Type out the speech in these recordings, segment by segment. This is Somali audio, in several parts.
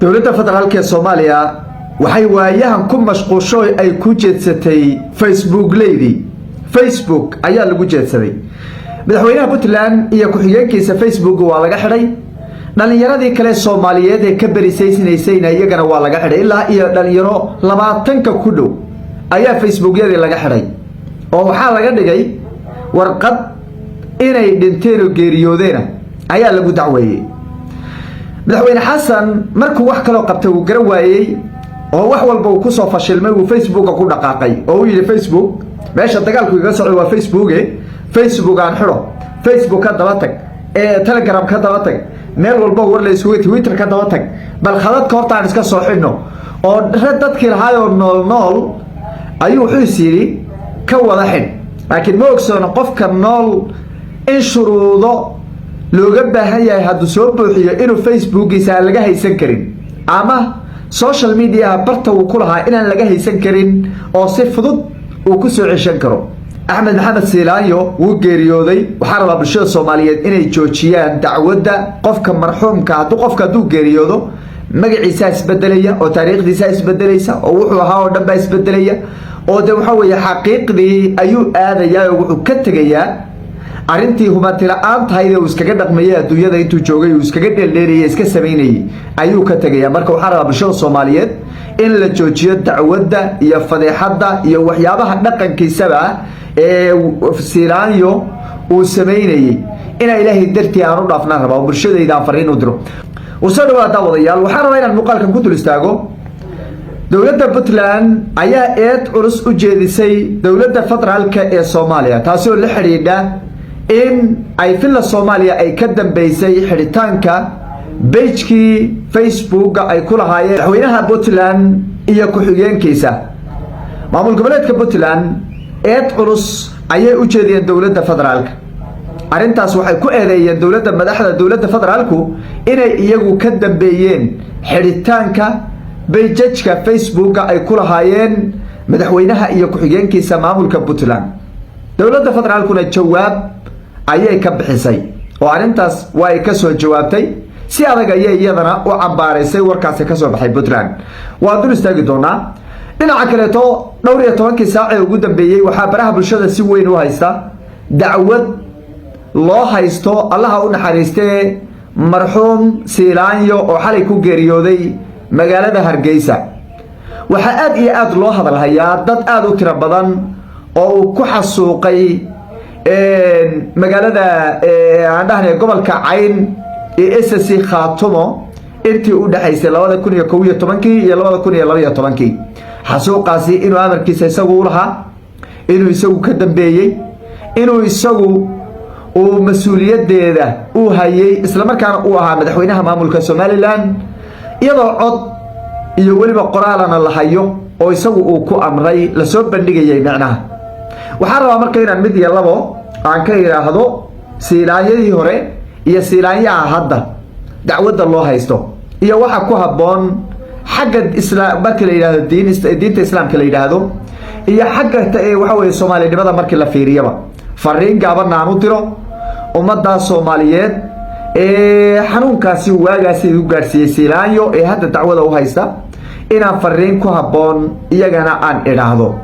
dowladda federaalka ee Soomaaliya waxay waayahan ku mashquusho ay ku jeedsatay Facebook lady. Facebook ayaa lagu jeedsaday. madaxweynaha Puntland iyo ku-xigeenkiisa Facebook waa laga xiray. dhalinyaradii kale Soomaaliyeed ee ka barisaysnaysayna iyagana waa laga xiray. ilaa iyo dhalinyaro 20 ku dhow ayaa Facebook-yadii laga xiray. oo waxaa laga dhigay warqad inay dhinteen oo geeriyoodeen ayaa lagu dacweeyay. madaxweyne xasan markuu wax kale qabtay uu garan waayay oo wax walba uu ku soo fashilmay uu Facebook ku dhaqaaqay oo uu yiri Facebook meesha dagaalku iga socdo waa Facebook aan xiro, Facebook ka daba tag, Telegram ka daba tag, meel walba war la isugu Twitter ka daba tag, bal khadadka horta aan iska soo xidhno oo dadkii lahaayoo nool ayuu wuxuu yiri ka wada xidh. laakiin ma ogsoona qofka nool in shuruudo looga baahan yahay hadduu soo buuxiyo inuu Facebook-giisa laga haysan karin ama social media barta uu ku lahaa inaan laga haysan karin oo si fudud uu ku soo ceshan karo. Axmed Maxamed Siilaanyo wuu geeriyooday. waxaa rabaa bulshada Soomaaliyeed inay joojiyaan dacwadda qofka marxuumka hadduu geeriyoodo magaciisa isbedelaya oo taariikhdiisa isbedelaysa oo wuxuu ahaa oo dhan baa isbedelaya oo de waxa weeye xaqiiqdii ayuu aadayaa oo wuxuu ka tegayaa arintii hubanti la'aan tahay oo iskaga dhaqmayay adduunyada intuu joogay uu iskaga dheeldheeriyay iska sameynayay ayuu ka tegayaa. marka waxaa rabaa bulshada Soomaaliyeed in la joojiyo dacwadda iyo fadeexadda iyo waxyaabaha dhaqankiisaba ee Siilaanyo uu sameynayay ina Ilaahay dartii aan u dhaafnaan rabaa bulshadayda aan fariin u diro. soo dhawaada wadayaal, waxaan rabaa inaan muuqaalkan ku dul istaago. dowladda Puntland ayaa eed culus u jeedisay dowladda federaalka ee Soomaaliya taasoo la xiriidha in ay filla Soomaaliya ay ka dambeysay xiritaanka page-kii Facebook ay ku lahaayeen madaxweynaha Puntland iyo ku-xigeenkiisa. maamul goboleedka Puntland eed culus ayay u jeediyeen dowladda federaalka. arintaas waxay ku eedeeyeen madaxda dowladda federaalku inay iyagu ka dambeeyeen xiritaanka page-ka Facebook ay ku lahaayeen madaxweynaha iyo ku-xigeenkiisa maamulka Puntland. dowladda federaalkuna jawaab ayay ka bixisay oo arintaas way ka soo jawaabtay si adag ayay iyadana u cambaaraysay warkaas ka soo baxay Puntland. waa dul istaagi doonaa. dhinaca kale dhowr iyo 12 saac ee ugu dambeeyay waxaa baraha bulshada si weyn u haysta dacwad loo haysto Allah u naxariistay marxuum Siilaanyo oo xalay ku geeriyooday magaalada Hargeysa. waxa aad iyo aad loo hadalhayaa dad aad u tiro badan oo ku xasuuqay magaalada aan dhahnay gobolka Cayn ee SSC Khaatumo intii u dhaxaysay 2011 iyo 2012. xasuuqaasi inuu amarkiisa isagu u lahaa, inuu isagu ka dambeeyay, inuu isagu uu mas'uuliyadeeda u hayay isla markaana uu ahaa madaxweynaha maamulka Somaliland iyadoo cod iyo waliba qoraalana la hayo oo isagu uu ku amray la soo bandhigayay macnaha. waxaan rabaa marka inaan mid iyo labo aan ka yiraahdo Siilaanyadii hore iyo Siilaanyaha hadda dacwadda loo haysto iyo waxa ku haboon xagga islaam marka la yiraahdo diinta islaamka la yiraahdo iyo xagga waxa weeye Soomaaliyada markii la fiiriyaba fariin gaaban aan u diro ummadda Soomaaliyeed ee xanuunkaasi waagaasi u gaarsiiyay Siilaanyo ee hadda dacwada u haysta inaan fariin ku haboon iyagana aan iraahdo.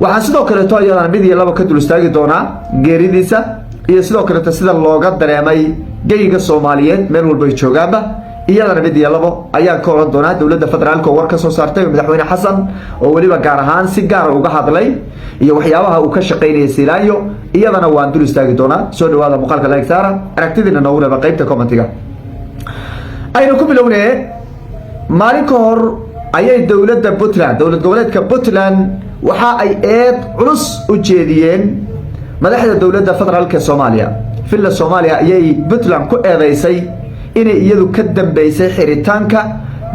waxaa sidoo kale iyadana mid iyo labo ka dul istaagi doonaa geeridiisa iyo sidoo kale sida looga dareemay geyga Soomaaliyeed meel walba ay joogaanba. iyadana mid iyo labo ayaa ka oran doonaa dowladda federaalka oo war ka soo saartay madaxweyne xasan oo waliba gaar ahaan si gaar ah uga hadlay iyo waxyaabaha uu ka shaqeynayay Siilaanyo. iyadana waan dul istaagi doonaa. soo dhawaada muuqaalka like saara aragtidiina noogu reeba qaybta commentiga. aynu ku bilownay maalin ka hor ayay dowladda Puntland dowlad goboleedka Puntland waxa ay eed culus u jeediyeen madaxda dowladda federaalka Soomaaliya. filla Soomaaliya ayay Puntland ku eedeysay inay iyadu ka dambeysay xiritaanka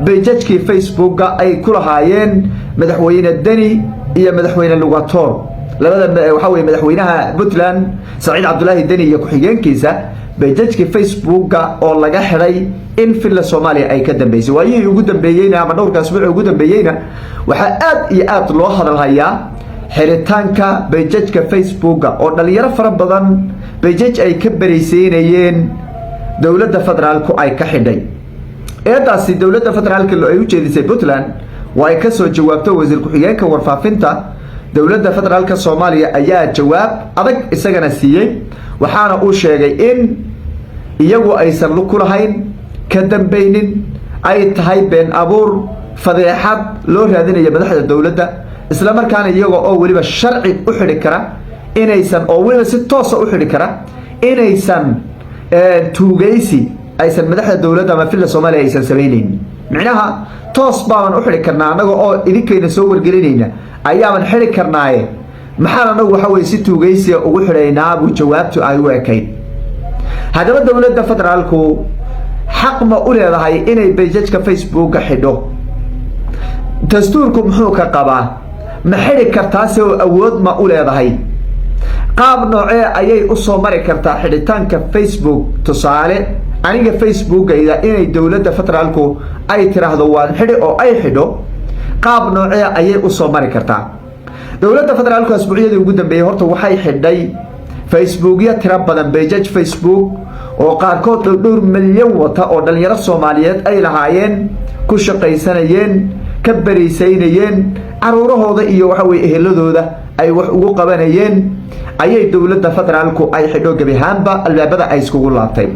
page-kii Facebook ay ku lahaayeen madaxweyne Deni iyo madaxweyne Lugator. labada waxa weeye madaxweynaha Puntland Saciid Cabdullaahi Deni iyo ku-xigeenkiisa page-kii Facebook oo laga xiray in filla Soomaaliya ay ka dambeysay. waayii ugu dambeeyayna ama dhowrka asbuuc ugu dambeeyayna waxa aad iyo aad loo hadalhayaa xiritaanka page-ka Facebook oo dhalinyaro fara badan page ay ka bariisaynayeen dowladda federaalku ay ka xidhay. eedaasi dowladda federaalka ay u jeedisay Puntland way ka soo jawaabtay wasiir ku-xigeenka warfaafinta dowladda federaalka Soomaaliya ayaa jawaab adag isagana siiyay waxaana uu sheegay in iyagu aysan lug ku lahayn ka dambaynin ay tahay been abuur fadeexad loo raadinayo madaxda dowladda isla markaana iyaga oo waliba sharci u xidhi kara inaysan oo waliba si toos ah u xidhi kara inaysan tuugaysi aysan madaxda dowladda ama filla Soomaaliya aysan sameeyeen macnaha toos baan u xidhi karnaa anaga oo idinkayna soo wargelinayna ayaan xidhi karnaaye maxaan anagu waxa way si tuugaysi ugu xidhaynaa buu jawaabtu ay u ekayd hadaba dowladda federaalku xaq ma u leedahay inay page-ka Facebook xidho dastuurku muxuu ka qabaa ma xidhi kartaa si awood ma u leedahay qaab noocee ayay u soo mari kartaa xidhitaanka Facebook tusaale aniga Facebook-ayda inay dowladda federaalku ay tiraahdo waan xidhi oo ay xidho qaab noocee ayay u soo mari kartaa dowladda federaalku asbuuciyadii ugu dambeeyay horta waxay xidhay Facebook-ya tira badan page Facebook oo qaarkood dhowr milyan wata oo dhalinyaro Soomaaliyeed ay lahaayeen ku shaqaysanayeen ka bariisaynayeen caruurahooda iyo waxa way eheladooda ay wax ugu qabanayeen ayay dowladda federaalku ay xidho gabihaanba albaabada ay iskugu laabtay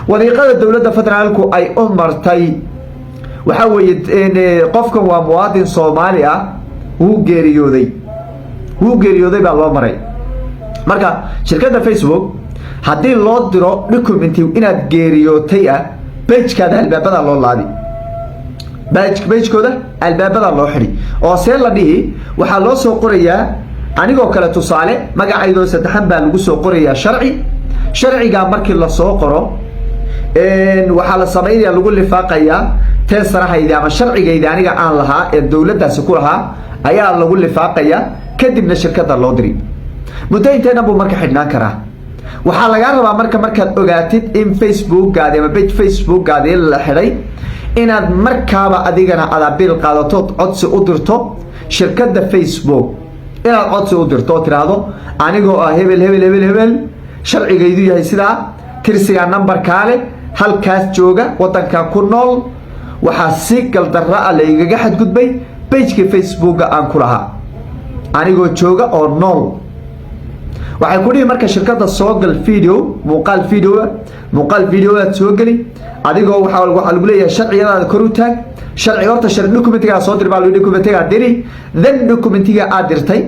wadiiqada dowladda federaalku ay u martay waxa weeye qofkan waa muwaadin Soomaali ah wuu geeriyooday baa loo maray marka shirkadda Facebook haddii loo diro document inaad geeriyootay ah page-kaada albaabada loo laabi page-kooda albaabada loo xidhi oo see la dhihi waxaa loo soo qorayaa anigoo kale tusaale magacaydoo saddexan baa lagu soo qorayaa sharciga markii la soo qoro waxaa la samaynayaa lagu lifaaqayaa teesarahayda ama sharcigayda aniga aan lahaa ee dowladdaasi ku lahaa ayaa lagu lifaaqayaa kadibna shirkadda loo diri muddo inteena buu marka xidhnaan karaa waxaa laga rabaa markaad ogaatid in Facebook-gaada ama page Facebook-gaada la xidhay inaad markaaba adigana adaabil qaadato codsi u dirto shirkadda Facebook inaad codsi u dirto tiraahdo anigoo ah hebel sharcigaydu yahay sidaa tirsiga numberkaale halkaas jooga wadanka ku nool waxaa si galdarra ah la igaga xadgudbay page-ka Facebook-ga aan ku lahaa anigoo jooga oo nool waxay ku dhihi marka shirkadda soo gal muuqaal video aad soo gali adigoo waxa lagu leeyahay sharciyadaada kor u taag sharci horta documentiga soo dir baa lagu documentiga diri then documentiga aad dirtay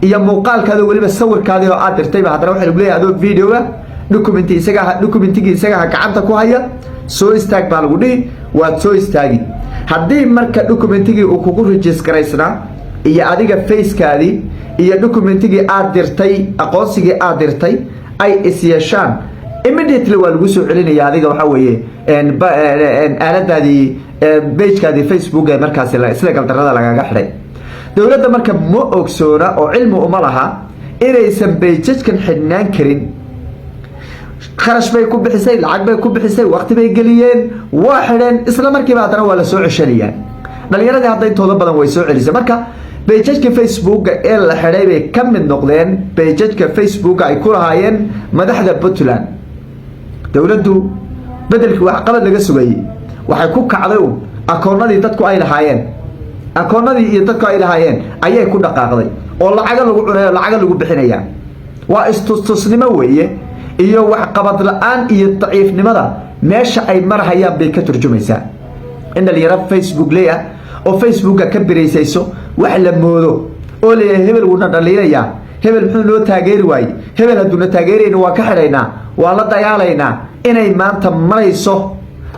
iyo muuqaalkaada waliba sawirkaada oo aad dirtay baa hadana waxa lagu leeyahay adoo video documentiga isaga gacanta ku haya soo istaag baa lagu dhihi waad soo istaagi haddii marka documentigii uu kugu registraysnaa iyo adiga face-kaadii iyo documentigii aad dirtay aqoonsigii aad dirtay ay is yeeshaan immediately waa lagu soo celinaya adiga waxa weeye aaladaadii page-kaadii Facebook ee markaas sida galdarrada lagaga xidhay dowladda marka ma ogsoona oo cilmi uma laha inaysan page-kan xidhnaan karin kharash bay ku bixisay lacag bay ku bixisay waqti bay geliyeen waa xidheen isla markiiba haddana waa la soo ceshanayaa dhalinyaradii hadda intooda badan way soo celisay marka page-ka Facebook-ga ee la xidhay bay ka mid noqdeen page-ka Facebook-ga ay ku lahaayeen madaxda Puntland dowladdu bedelkii wax qabad laga sugayay waxay ku kacday akoonnadii dadku ay lahaayeen ayay ku dhaqaaqday oo lacag lagu cunayo lacag lagu bixinaya waa istusnimo weeye iyo wax qabad la'aan iyo daciifnimada meesha ay marhayaan bay ka turjumaysaa in dhalinyaro Facebook leeyahay oo Facebook-ga ka biraysayso wax la moodo oo leeyahay hebel wuu dhaliilaya hebel muxuu loo taageeri waayay hebel hadduu taageerayna waa ka xidhaynaa waa la dagaalaynaa inay maanta marayso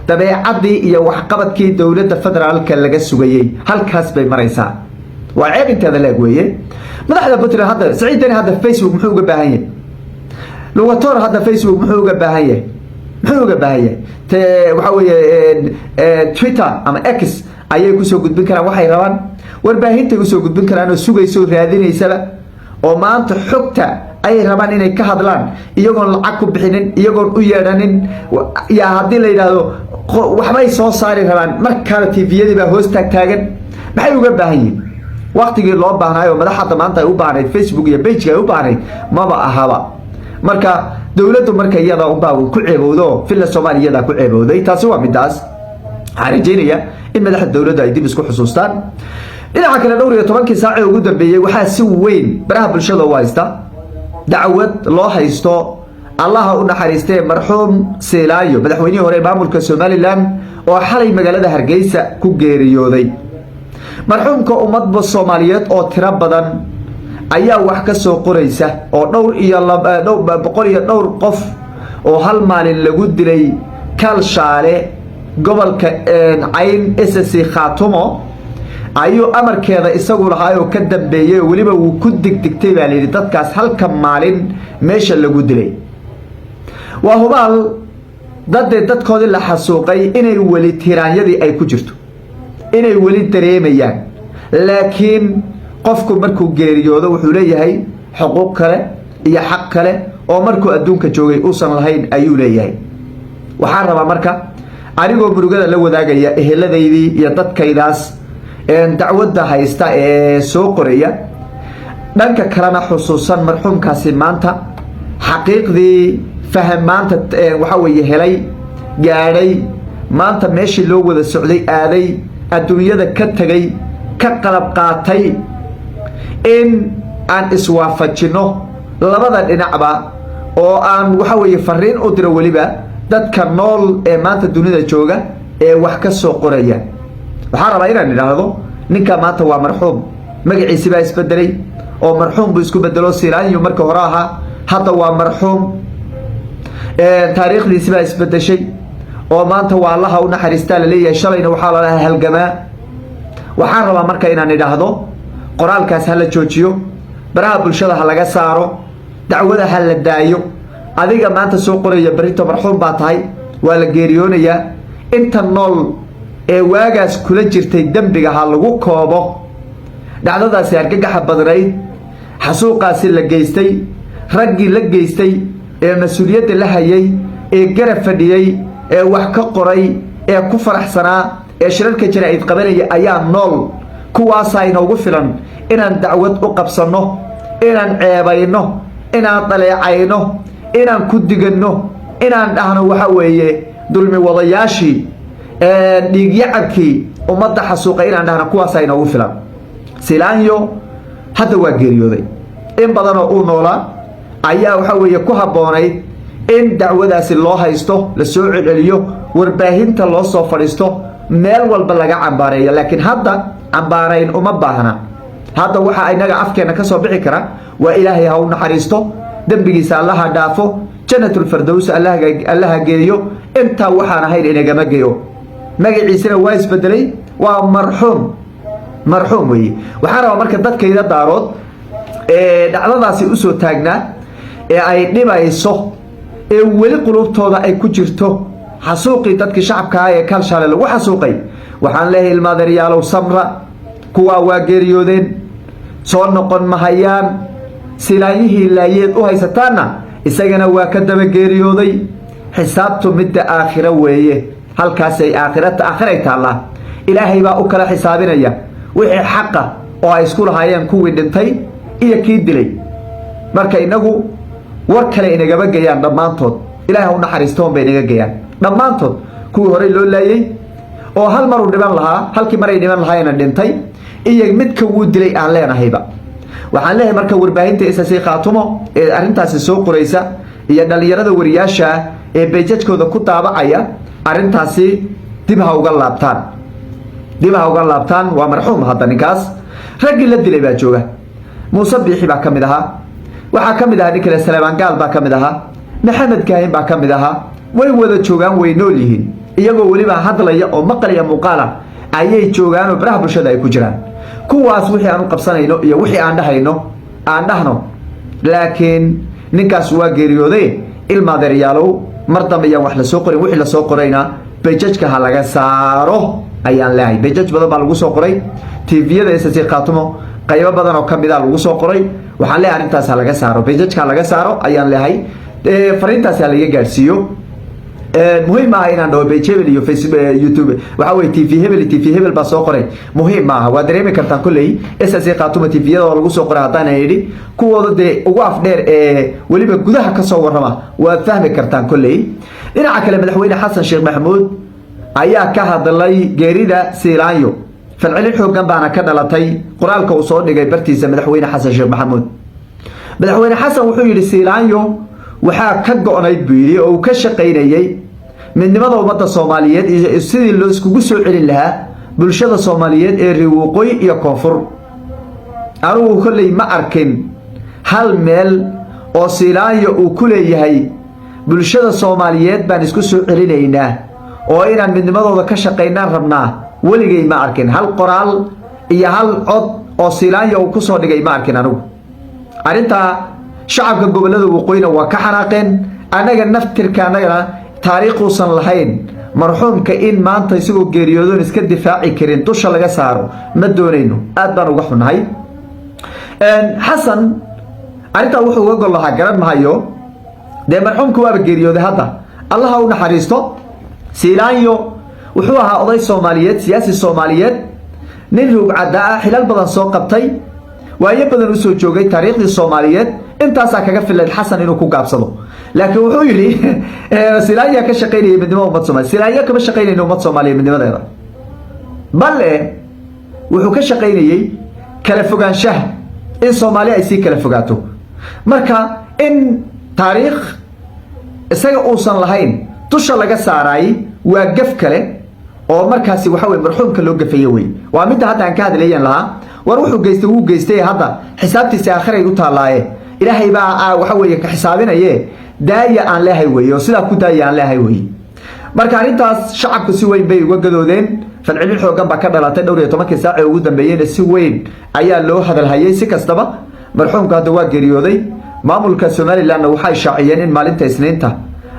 dabeecadii iyo waxqabadkii dowladda federaalka laga sugayay halkaas bay maraysaa waa ceeb inteeda leeg weeye madaxda Puntland hadda Saciidani hadda Facebook muxuu uga baahan yahay lugator hadda Facebook muxuu uga baahan yahay waxa weeye Twitter ama X ayay ku soo gudbin karaan waxay rabaan warbaahinta ku soo gudbin karaan oo sugayso raadinaysaba oo maanta xogta ay rabaan inay ka hadlaan iyagoon lacag ku bixinin iyagoon u yeedhanin yaa haddii la yidhaahdo waxbay soo saari rabaan markaana tviyadii baa hoos taagan maxay uga baahan yihiin waqtigii loo baahnaayo madaxda maanta ay u baahnayd Facebook iyo page ay u baahnayd maba ahaba marka dowladdu marka iyada u baa ku ceebowdo filla Soomaaliya ku ceebowday taasi waa midaas xariijinaya in madaxda dawladda ay dib isku xusuustaan dhinaca kale dhowr iyo 10 saac ee ugu dambeeyay waxa si weyn baraha bulshada u haysta dacwad loo haysto Allah u naxariistay marxuum Seelaayo madaxweynihii hore maamulka Somaliland oo xalay magaalada Hargeysa ku geeriyooday marxuumka ummadda Soomaaliyeed oo tiro badan ayaa wax ka soo qoraysa oo boqol iyo dhowr qof oo hal maalin lagu dilay Kalshaale gobolka Cayn SSC Khaatumo ayuu amarkeeda isagu lahaay oo ka dambeeyay waliba uu ku digdigtay baa leeyahay dadkaas halka maalin meesha lagu dilay waa hubaal dadkoodii la xasuuqay inay wali tiraanyadii ay ku jirto inay wali dareemayaan laakiin qofku markuu geeriyoodo wuxuu leeyahay xuquuq kale iyo xaq kale oo markuu adduunka joogay uusan lahayn ayuu leeyahay waxaan rabaa marka anigoo murugada la wadaagaya eheladeydii iyo dadkaydaas dacwadda haysta ee soo qoraya dhanka kalena xusuusan marxuumkaasi maanta xaqiiqdii faham maanta waxa weeye helay gaadhay maanta meeshii loo wada socday aaday adduunyada ka tagay ka qalab qaatay in aan iswaafajino labada dhinacba oo aan waxa weeye fariin u diro waliba dadka nool ee maanta dunida jooga ee wax ka soo qoraya waxaan rabaa inaan idhaahdo ninka maanta waa marxuum magaciisa baa isbedelay oo marxuum buu isku bedelo Seelaayo marka hore ahaa hadda waa marxuum taariikhdiisa baa isbedeshay oo maanta waa Allah u naxariistaa la leeyahay shalayna waxa la lahaa halgamaa waxaan rabaa marka inaan idhaahdo qoraalkaas hala joojiyo baraha bulshada ha laga saaro dacwada ha la daayo adiga maanta soo qoraya barito marxuum baa tahay waa la geeriyoonayaa inta nool ee waagaas kula jirtay dambiga ha lagu koobo dhacdadaasi argagaxa badnayd xasuuqaasi la geystay raggii la geystay ee mas'uuliyadda la hayay ee garab fadhiyay ee wax ka qoray ee ku faraxsanaa ee shirarka jaraa'id qabanaya ayaa nool kuwaas ay noogu filan inaan dacwad u qabsano inaan ceebayno inaan dhaleecayno inaan ku digano inaan dhahno waxa weeye dulmi wadayaashii dhiig yacabkii ummadda xasuuqay inaan dhahno kuwaas ay noogu filan Seelaayo hadda waa geeriyooday in badan oo uu noolaa ayaa waxa weeye ku habboonayd in dacwadaasi loo haysto la soo celceliyo warbaahinta loo soo fadhiisto meel walba laga cambaareeyo laakiin hadda cambaarayn uma baahna hadda waxa inaga afkeena ka soo bixi kara waa Ilaahay ha u naxariisto dambigiisa Allah ha dhaafo jannatul firdaws Allah ha geeyo inta waxaan ahayn inagama geeyo magaciisana waa isbedelay waa marxuum weeye waxaan rabaa marka dadkayda daarood dhacdadaasi u soo taagnaa ee ay dhibayso ee weli qulubtooda ay ku jirto xasuuqii dadkii shacabka ah ee Kalshaale lagu xasuuqay waxaan leeyahay ilmaadayaalow samra kuwa waa geeriyoodeen soo noqon mahayaan silaayihii laayeed u haysataana isagana waa ka daba geeriyooday xisaabtu midda aakhira weeye halkaas ay aakhiray taala ilaahay baa u kala xisaabinaya wixii xaqa oo ay isku lahaayeen kuwii dhintay iyo kii dilay marka inagu war kale inagaba geeyaan dhamaantood ilaahay u naxariisto bay inaga geeyaan dhamaantood kuwii hore loo laayay oo hal mar u dhiman lahaa halkii mar ay dhiman lahaayeen dhintay iyo midka uu dilay aan leenahayba waxaan leeyahay marka warbaahinta SSC Khaatumo ee arintaasi soo qoraysa iyo dhalinyarada wariyaasha ee beejadkooda ku taabacaya arintaasi dib ha uga laabtaan waa marxuum hadda ninkaas ragii la dilay baa jooga Muuse Biixi baa kamid ahaa waxa kamid ahaa ninkale Salmaan Gaal baa kamid ahaa Maxamed Kaahin baa kamid ahaa way wada joogaan way nool yihiin iyagoo waliba hadlaya oo maqlaya muuqaala ayay joogaan oo baraha bulshada ay ku jiraan kuwaas wixii aan u qabsanayno iyo wixii aan dhahno laakiin ninkaas waa geeriyooday ilmaadeeryaalow mar dambe ayaan wax la soo qorin wixii la soo qorayna beejajka ha laga saaro ayaan leeyahay beejaj badan baa lagu soo qoray TV-yada SSC Khaatumo qaybo badan oo kamid ah lagu soo qoray waxaan leeyahay arintaas ha laga saaro beejajka laga saaro ayaan leeyahay fariintaas ha laga gaarsiiyo muhiim ah inaan dhaho page hebel iyo Facebook YouTube waxa way TV hebel baa soo qoray muhiim ah waa dareemi kartaan kulay SSC Khaatumo TV-yada oo lagu soo qoray hadaan ayidhi kuwooda de ugu afdheer ee waliba gudaha ka soo warrama waa fahmi kartaan kulay dhinaca kale madaxweyne Xasan Sheekh Maxamuud ayaa ka hadlay geerida Siilaanyo falcelin xoogan baana ka dhalatay qoraalka uu soo dhigay bartiisa madaxweyne xasan sheekh maxamuud madaxweyne xasan wuxuu yiri Siilaanyo waxaa ka go'nay biiri oo ka shaqeynayay midnimada ummadda Soomaaliyeed iyo sidii loo iskugu soo celin lahaa bulshada Soomaaliyeed ee Waqooyi iyo Koonfur anigu kulay ma arkin hal meel oo Siilaanyo uu ku leeyahay bulshada Soomaaliyeed baan isku soo celinaynaa oo inaan midnimadooda ka shaqeynaan rabnaa waligay ma arkin hal qoraal iyo hal cod oo Siilaanyo uu ku soo dhigay ma arkin anigu arinta shacabka gobolada Waqooyi waa ka xanaaqeen anaga naftirka anaga taariikhusan lahayn marxuumka in maanta isagoo geeriyoodo iska difaaci karin dusha laga saaro ma doonayno aad baan uga xunahay xasan arinta wuxuu uga gol lahaa garan maayo de marxuumku waa geeriyooday hadda allah u naxariisto Siilaanyo wuxuu ahaa oday Soomaaliyeed siyaasi Soomaaliyeed nin rugcada ah xilal badan soo qabtay waayo badan u soo joogay taariikhdii Soomaaliyeed intaas kaga filan xasan inuu ku gaabsado laakiin wuxuu yiri Siilaanyo ka shaqeynayay midnimada ummadda Soomaaliyeed Siilaanyo kama shaqeynayay ummadda Soomaaliyeed midnimadeeda balle wuxuu ka shaqeynayay kala fogaanshaha in Soomaaliya ay si kala fogaato marka in taariikh isaga uusan lahayn dusha laga saaray waa gaf kale oo markaasi waxa weey marxuumka loo gafayay way waa mid hadda aan ka hadlayeen laha war wuxuu geystay hadda xisaabtiisa aakhirey u taalaaye ilaahay baa waxa weey ka xisaabinaye daaya aan leeyahay way oo sida ku daaya aan leeyahay way marka arintaas shacabku si weyn bay uga gadoodeen falcelin xoogan ba ka dhalatay 12 saac ee ugu dambeeyay si weyn ayaa loo hadal hayay si kastaba marxuumka hadda waa geeriyooday maamulka Somaliland waxay shaaciyeen in maalinta Isniinta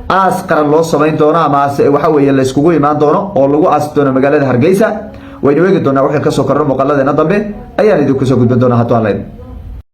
aas qaran loo sameyn doono ama waxa weeye la iskugu imaan doono oo lagu aas doono magaalada Hargeysa wayna weegi doonaa wixii ka soo korro muuqaaladeena dambe ayaan idinku soo gudbin doonaa haddii